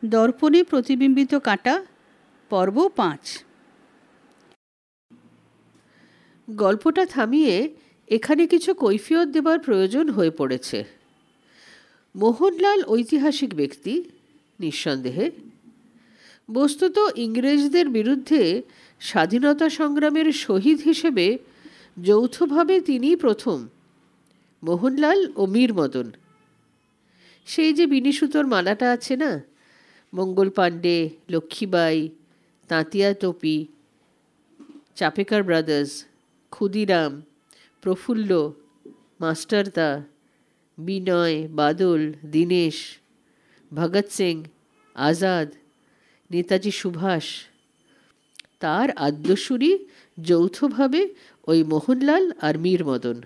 দর্পণে প্রতিবিম্বিত কাঁটা, পর্ব 5। গল্পটা থামিয়ে এখানে কিছু কৈফিয়ত দেবার প্রয়োজন হয়ে পড়েছে। মোহনলাল ঐতিহাসিক ব্যক্তি, নিঃসন্দেহে। বস্তুত ইংরেজদের বিরুদ্ধে স্বাধীনতা সংগ্রামের শহীদ হিসেবে যৌথভাবে তিনিই প্রথম, মোহনলাল ও মীর মদন। সেই যে বিনিসুতোর মালাটা আছে না, মঙ্গল পাণ্ডে, লক্ষ্মীবাই, তাঁতিয়া টোপি, চাপেকার ব্রাদার্স, ক্ষুদিরাম, প্রফুল্ল, মাস্টারদা, বিনয়, বাদল, দীনেশ, ভগৎ সিং, আজাদ, নেতাজি সুভাষ, তার আদ্যসুরি যৌথভাবে ওই মোহনলাল আর মীর মদন।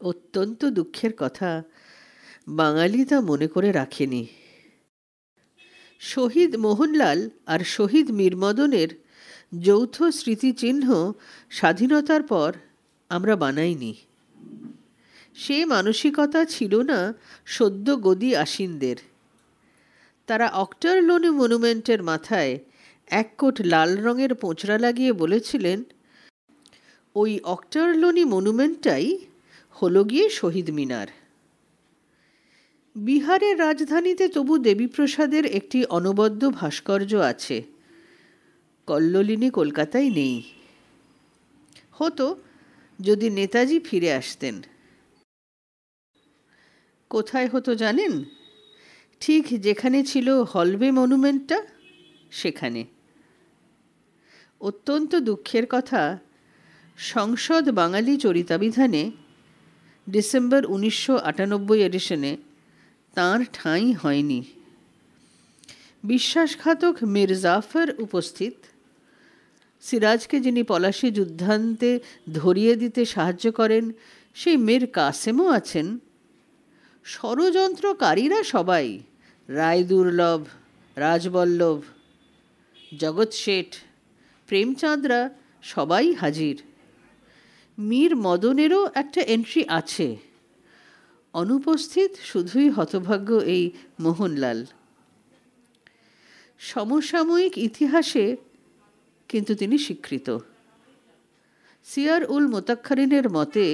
অত্যন্ত দুঃখের কথা, বাঙালি তা মনে করে রাখেনি। শহীদ মোহনলাল আর শহীদ মীর মদনের যৌথ স্মৃতিচিহ্ন স্বাধীনতার পর আমরা বানাইনি। সে মানসিকতা ছিল না সদ্য গদি আসীনদের। তারা অক্টারলোনি মনুমেন্টের মাথায় এক কোট লাল রঙের পোঁচড়া লাগিয়ে বলেছিলেন, ওই অক্টারলোনি মনুমেন্টটাই হলো গিয়ে শহীদ মিনার। বিহারের রাজধানীতে তবু দেবীপ্রসাদের একটি অনবদ্য ভাস্কর্য আছে। কল্লোলিনী কলকাতায় নেই। হতো যদি নেতাজি ফিরে আসতেন। কোথায় হতো জানেন? ঠিক যেখানে ছিল হলওয়ে মনুমেন্টটা, সেখানে। অত্যন্ত দুঃখের কথা, সংসদ বাঙালি চরিতাবিধানে ডিসেম্বর 1998 এডিশনে তাঁর ঠাঁই হয়নি। বিশ্বাসঘাতক মীর জাফর উপস্থিত, সিরাজকে যিনি পলাশী যুদ্ধান্তে ধরিয়ে দিতে সাহায্য করেন সেই মীর কাসেমও আছেন। ষড়যন্ত্রকারীরা সবাই, রায়দুর্লভ, রাজবল্লভ, জগৎ শেঠ, প্রেমচাঁদরা সবাই হাজির। মীর মদনেরও একটা এন্ট্রি আছে। অনুপস্থিত শুধুই হতভাগ্য এই মোহনলাল। সমসাময়িক ইতিহাসে কিন্তু তিনি স্বীকৃত। সিয়ার উল মুতাক্ষরিনের মতে,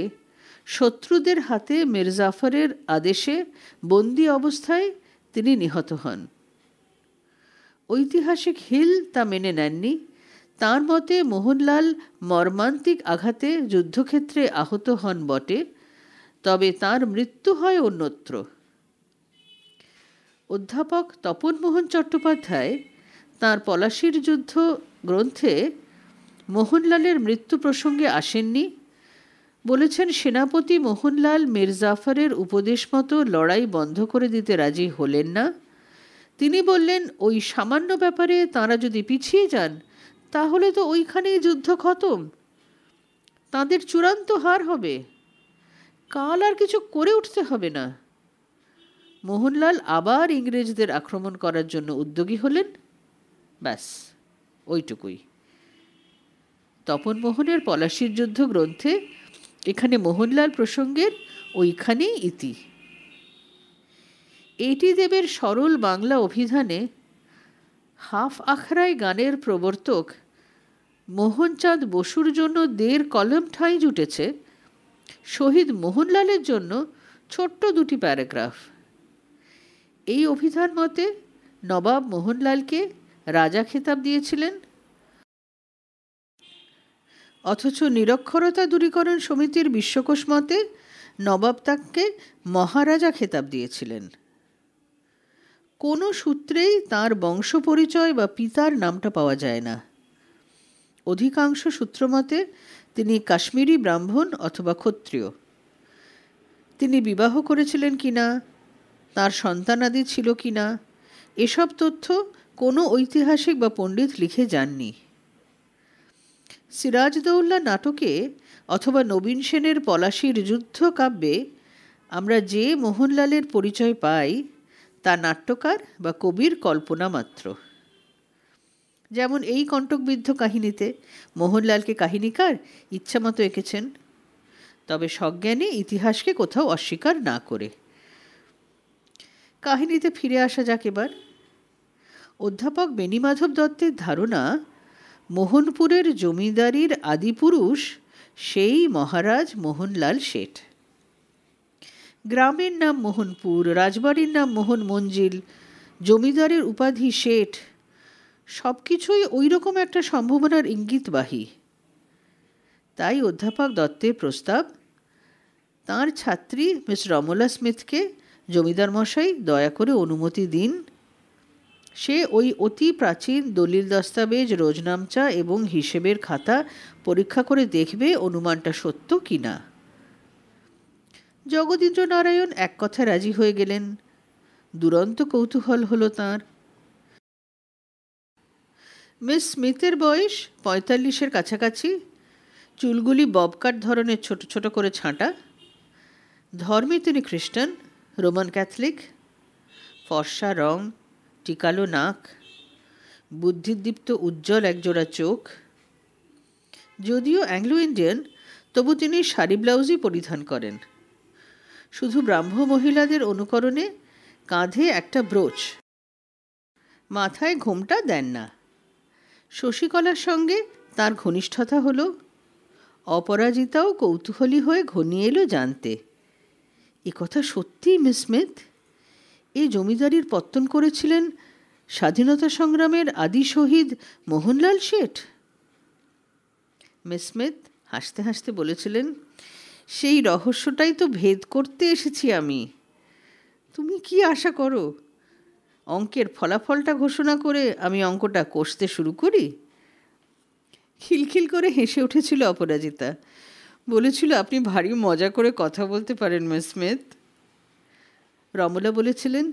শত্রুদের হাতে মীর জাফরের আদেশে বন্দি অবস্থায় তিনি নিহত হন। ঐতিহাসিক হিল তা মেনে নেননি। তাঁর মতে মোহনলাল মর্মান্তিক আঘাতে যুদ্ধক্ষেত্রে আহত হন বটে, তবে তাঁর মৃত্যু হয় অন্যত্র। অধ্যাপক তপনমোহন চট্টোপাধ্যায় তাঁর পলাশীর যুদ্ধ গ্রন্থে মোহনলালের মৃত্যু প্রসঙ্গে আসেননি। বলেছেন, সেনাপতি মোহনলাল মীর জাফরের উপদেশ মতো লড়াই বন্ধ করে দিতে রাজি হলেন না। তিনি বললেন, ওই সামান্য ব্যাপারে তাঁরা যদি পিছিয়ে যান তাহলে তো ওইখানেই যুদ্ধ খতম, তাঁদের চূড়ান্ত হার হবে, কাল আর কিছু করে উঠতে হবে না। মোহনলাল আবার ইংরেজদের আক্রমণ করার জন্য উদ্যোগী হলেন। ব্যাস, ওইটুকুই। তপনমোহনের পলাশীর যুদ্ধ গ্রন্থে এখানে মোহনলাল প্রসঙ্গের ওইখানেই ইতি। এটি দেবের সরল বাংলা অভিধানে হাফ আখড়াই গানের প্রবর্তক মোহনচাঁদ বসুর জন্য 1.5 কলম ঠাঁই জুটেছে, শহীদ মোহনলালের জন্য ছোট্ট 2টি প্যারাগ্রাফ। এই অভিধান মতে নবাব মোহনলালকে রাজা খেতাব দিয়েছিলেন, অথচ নিরক্ষরতা দূরীকরণ সমিতির বিশ্বকোষ মতে নবাব তাঁকে মহারাজা খেতাব দিয়েছিলেন। কোনো সূত্রেই তাঁর বংশ পরিচয় বা পিতার নামটা পাওয়া যায় না। অধিকাংশ সূত্রমতে তিনি কাশ্মীরি ব্রাহ্মণ অথবা ক্ষত্রিয়। তিনি বিবাহ করেছিলেন কিনা, তাঁর সন্তানাদি ছিল কিনা, এসব তথ্য কোনো ঐতিহাসিক বা পণ্ডিত লিখে যাননি। সিরাজদৌল্লা নাটকে অথবা নবীন সেনের পলাশীর যুদ্ধ কাব্যে আমরা যে মোহনলালের পরিচয় পাই তা নাট্যকার বা কবির কল্পনা মাত্র। যেমন এই কণ্টকবিদ্ধ কাহিনীতে মোহনলালকে কাহিনীকার ইচ্ছামতো এঁকেছেন, তবে সজ্ঞানে ইতিহাসকে কোথাও অস্বীকার না করে। কাহিনীতে ফিরে আসা যাক এবার। অধ্যাপক বেণীমাধব দত্তের ধারণা, মোহনপুরের জমিদারির আদিপুরুষ সেই মহারাজ মোহনলাল শেঠ। গ্রামের নাম মোহনপুর, রাজবাড়ির নাম মোহন মঞ্জিল, জমিদারের উপাধি শেঠ, সব কিছুই ওই রকম একটা সম্ভাবনার ইঙ্গিতবাহী। তাই অধ্যাপক দত্তের প্রস্তাব, তাঁর ছাত্রী মিস রমলা স্মিথকে জমিদার মশাই দয়া করে অনুমতি দিন, সে ওই অতি প্রাচীন দলিল দস্তাবেজ, রোজনামচা এবং হিসেবের খাতা পরীক্ষা করে দেখবে অনুমানটা সত্য কি না। জগদীন্দ্র নারায়ণ এক কথায় রাজি হয়ে গেলেন। দুরন্ত কৌতূহল হলো তাঁর। মিস স্মিথের বয়স 45-এর কাছাকাছি, চুলগুলি ববকাট ধরনের ছোট ছোট করে ছাঁটা। ধর্মে তিনি খ্রিস্টান, রোমান ক্যাথলিক, ফর্সা রং, টিকালো নাক, বুদ্ধিদীপ্ত উজ্জ্বল একজোড়া চোখ। যদিও অ্যাংলো ইন্ডিয়ান, তবু তিনি শাড়ি ব্লাউজই পরিধান করেন। শুধু ব্রাহ্ম মহিলাদের অনুকরণে কাঁধে একটা ব্রোচ, মাথায় ঘোমটা দেন না। শশীকলার সঙ্গে তার ঘনিষ্ঠতা হলো। অপরাজিতাও কৌতূহলী হয়ে ঘনিয়ে এলো জানতে, এ কথা সত্যিই মিস স্মিথ? এই জমিদারির পত্তন করেছিলেন স্বাধীনতা সংগ্রামের আদি শহীদ মোহনলাল শেঠ? মিস স্মিথ হাসতে হাসতে বলেছিলেন, সেই রহস্যটাই তো ভেদ করতে এসেছি আমি। তুমি কি আশা করো অঙ্কের ফলাফলটা ঘোষণা করে আমি অঙ্কটা কষতে শুরু করি? খিলখিল করে হেসে উঠেছিল অপরাজিতা। বলেছিল, আপনি ভারী মজা করে কথা বলতে পারেন মিস স্মিথ। রমলা বলেছিলেন,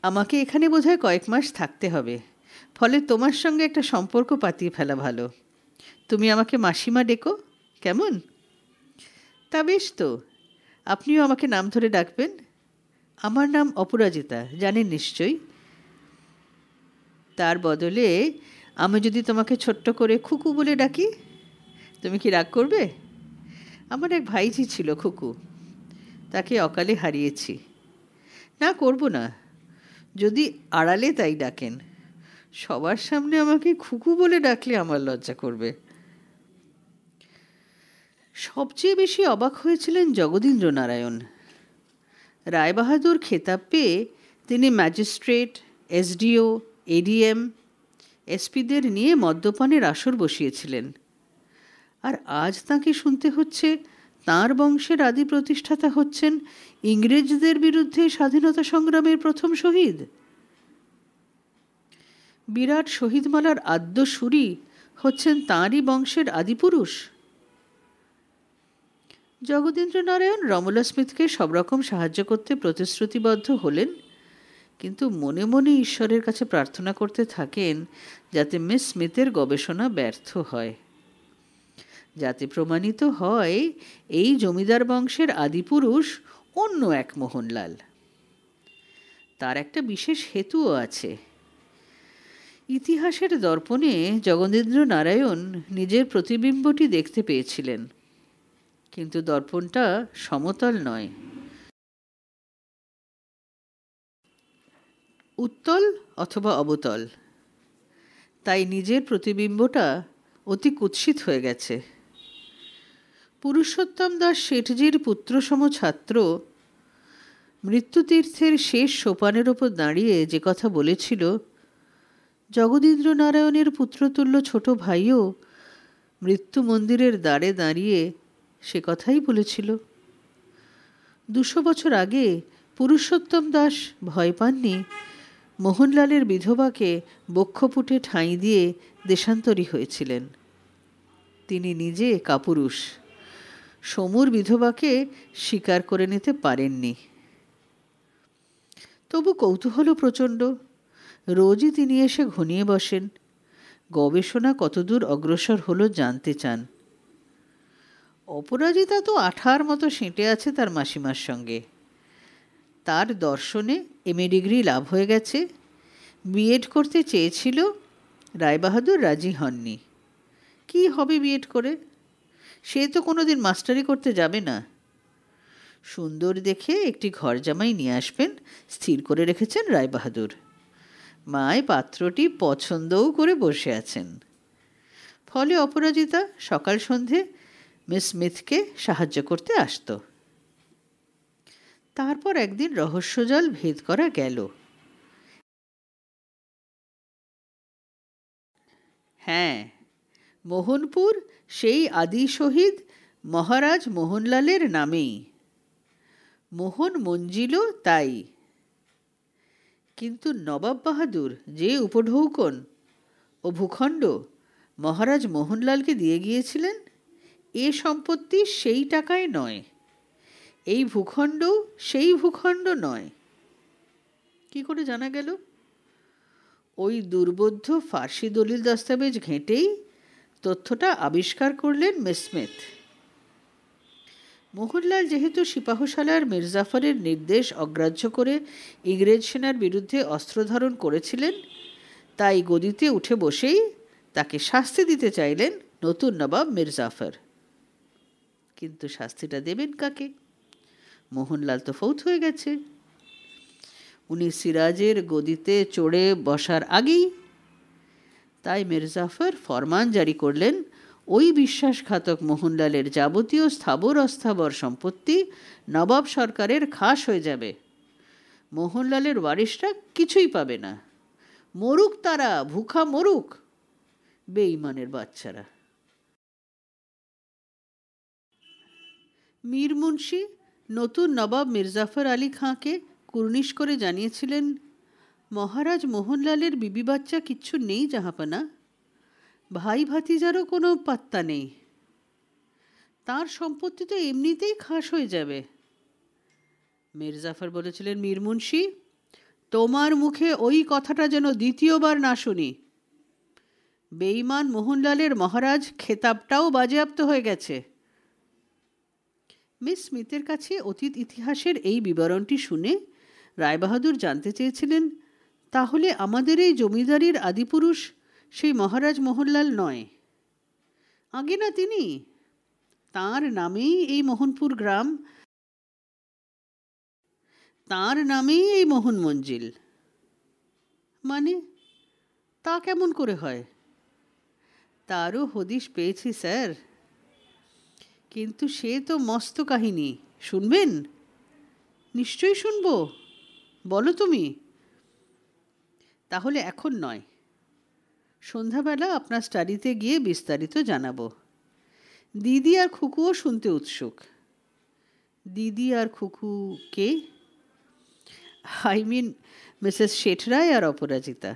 আমাকে এখানে বোধহয় কয়েক মাস থাকতে হবে, ফলে তোমার সঙ্গে একটা সম্পর্ক পাতিয়ে ফেলা ভালো। তুমি আমাকে মাসিমা ডেকো, কেমন? তা বেশ তো, আপনিও আমাকে নাম ধরে ডাকবেন। আমার নাম অপরাজিতা, জানেন নিশ্চয়ই। তার বদলে আমি যদি তোমাকে ছোট্ট করে খুকু বলে ডাকি, তুমি কি রাগ করবে? আমার এক ভাইঝি ছিল খুকু, তাকে অকালে হারিয়েছি। না, করব না, যদি আড়ালে তাই ডাকেন। সবার সামনে আমাকে খুকু বলে ডাকলে আমার লজ্জা করবে। সবচেয়ে বেশি অবাক হয়েছিলেন জগদীন্দ্র নারায়ণ। রায়বাহাদুর খেতাব পেয়ে তিনি ম্যাজিস্ট্রেট, এসডিও, এডিএম, এসপিদের নিয়ে মদ্যপানের আসর বসিয়েছিলেন। আর আজ তাঁকে শুনতে হচ্ছে তাঁর বংশের আদি প্রতিষ্ঠাতা হচ্ছেন ইংরেজদের বিরুদ্ধে স্বাধীনতা সংগ্রামের প্রথম শহীদ। বিরাট শহীদমালার আদ্য সুরি হচ্ছেন তাঁরই বংশের আদিপুরুষ। জগদীন্দ্র নারায়ণ রমলা স্মিথকে সব রকম সাহায্য করতে প্রতিশ্রুতিবদ্ধ হলেন, কিন্তু মনে মনে ঈশ্বরের কাছে প্রার্থনা করতে থাকেন যাতে মিস স্মিথের গবেষণা ব্যর্থ হয়, যাতে প্রমাণিত হয় এই জমিদার বংশের আদিপুরুষ অন্য এক মোহনলাল। তার একটা বিশেষ হেতুও আছে। ইতিহাসের দর্পণে জগদীন্দ্র নারায়ণ নিজের প্রতিবিম্বটি দেখতে পেয়েছিলেন, কিন্তু দর্পণটা সমতল নয়, উত্তল অথবা অবতল। তাই নিজের প্রতিবিম্বটা অতি কুৎসিত হয়ে গেছে। পুরুষোত্তম দাস শেঠজির পুত্রসম ছাত্র মৃত্যুতীর্থের শেষ সোপানের ওপর দাঁড়িয়ে যে কথা বলেছিল, জগদীন্দ্র নারায়ণের পুত্রতুল্য ছোট ভাইও মৃত্যু মন্দিরের দ্বারে দাঁড়িয়ে সে কথাই বলেছিল। 200 বছর আগে পুরুষোত্তম দাস ভয় পাননি মোহনলালের বিধবাকে বক্ষপুটে ঠাঁই দিয়ে দেশান্তরী হয়েছিলেন। তিনি নিজে কাপুরুষ, সমুর বিধবাকে স্বীকার করে নিতে পারেননি। তবু কৌতূহল প্রচণ্ড। রোজই তিনি এসে ঘনিয়ে বসেন, গবেষণা কতদূর অগ্রসর হলো জানতে চান। অপরাজিতা তো আঠার মতো সেঁটে আছে তার মাসিমার সঙ্গে। তার দর্শনে এমএ ডিগ্রি লাভ হয়ে গেছে, বিএড করতে চেয়েছিল, রায়বাহাদুর রাজি হননি। কি হবে বিএড করে? সে তো কোনোদিন মাস্টারি করতে যাবে না। সুন্দর দেখে একটি ঘর জামাই নিয়ে আসবেন স্থির করে রেখেছেন রায়বাহাদুর। মায় পাত্রটি পছন্দও করে বসে আছেন। ফলে অপরাজিতা সকাল সন্ধে মিস স্মিথকে সাহায্য করতে আসত। তারপর একদিন রহস্যজাল ভেদ করা গেল। হ্যাঁ, মোহনপুর সেই আদি শহীদ মহারাজ মোহনলালের নামেই। মোহন মঞ্জিলও তাই। কিন্তু নবাব বাহাদুর যে উপঢৌকন ও ভূখণ্ড মহারাজ মোহনলালকে দিয়ে গিয়েছিলেন, এ সম্পত্তি সেই টাকায় নয়, এই ভূখণ্ড সেই ভূখণ্ড নয়। কি করে জানা গেল? ওই দুর্বোধ্য ফার্সি দলিল দস্তাবেজ ঘেঁটেই তথ্যটা আবিষ্কার করলেন মিস স্মিথ। মোহনলাল যেহেতু সিপাহসালার মির্জাফরের নির্দেশ অগ্রাহ্য করে ইংরেজ সেনার বিরুদ্ধে অস্ত্র ধারণ করেছিলেন, তাই গদিতে উঠে বসেই তাকে শাস্তি দিতে চাইলেন নতুন নবাব মির্জাফর। কিন্তু শাস্তিটা দেবেন কাকে? মোহনলাল তো ফৌত হয়ে গেছে। উনি সিরাজের গদিতে চড়ে বসার আগেই। তাই মির্জাফর ফরমান জারি করলেন, ওই বিশ্বাসঘাতক মোহনলালের যাবতীয় স্থাবর অস্থাবর সম্পত্তি নবাব সরকারের খাস হয়ে যাবে। মোহনলালের ওয়ারিশরা কিছুই পাবে না। মরুক তারা, ভুখা মরুক বেঈমানের বাচ্চারা। মীর মুন্সি নতুন নবাব মির্জাফর আলী খাঁকে কুর্নিশ করে জানিয়েছিলেন, মহারাজ মোহনলালের বিবি বাচ্চা কিচ্ছু নেই জাহাপানা, ভাই ভাতিজারও কোনো পাত্তা নেই, তার সম্পত্তি তো এমনিতেই খাস হয়ে যাবে। মির্জাফর বলেছিলেন, মীর মুন্সি, তোমার মুখে ওই কথাটা যেন দ্বিতীয়বার না শুনি। বেঈমান মোহনলালের মহারাজ খেতাবটাও বাজেয়াপ্ত হয়ে গেছে। মিস স্মিথের কাছে অতীত ইতিহাসের এই বিবরণটি শুনে রায়বাহাদুর জানতে চেয়েছিলেন, তাহলে আমাদের এই জমিদারির আদিপুরুষ সেই মহারাজ মোহনলাল নয়? আগে না তিনি? তাঁর নামেই এই মোহনপুর গ্রাম, তাঁর নামেই এই মোহন মঞ্জিল। মানে তা কেমন করে হয়? তারও হদিশ পেয়েছি স্যার, কিন্তু সে তো মস্ত কাহিনী। শুনবেন? নিশ্চয়ই শুনব, বলো তুমি। তাহলে এখন নয়, সন্ধ্যাবেলা আপনার স্টাডিতে গিয়ে বিস্তারিত জানাবো। দিদি আর খুকুও শুনতে উৎসুক। দিদি আর খুকু কে? I mean Mrs শেঠরায় R Aparajita.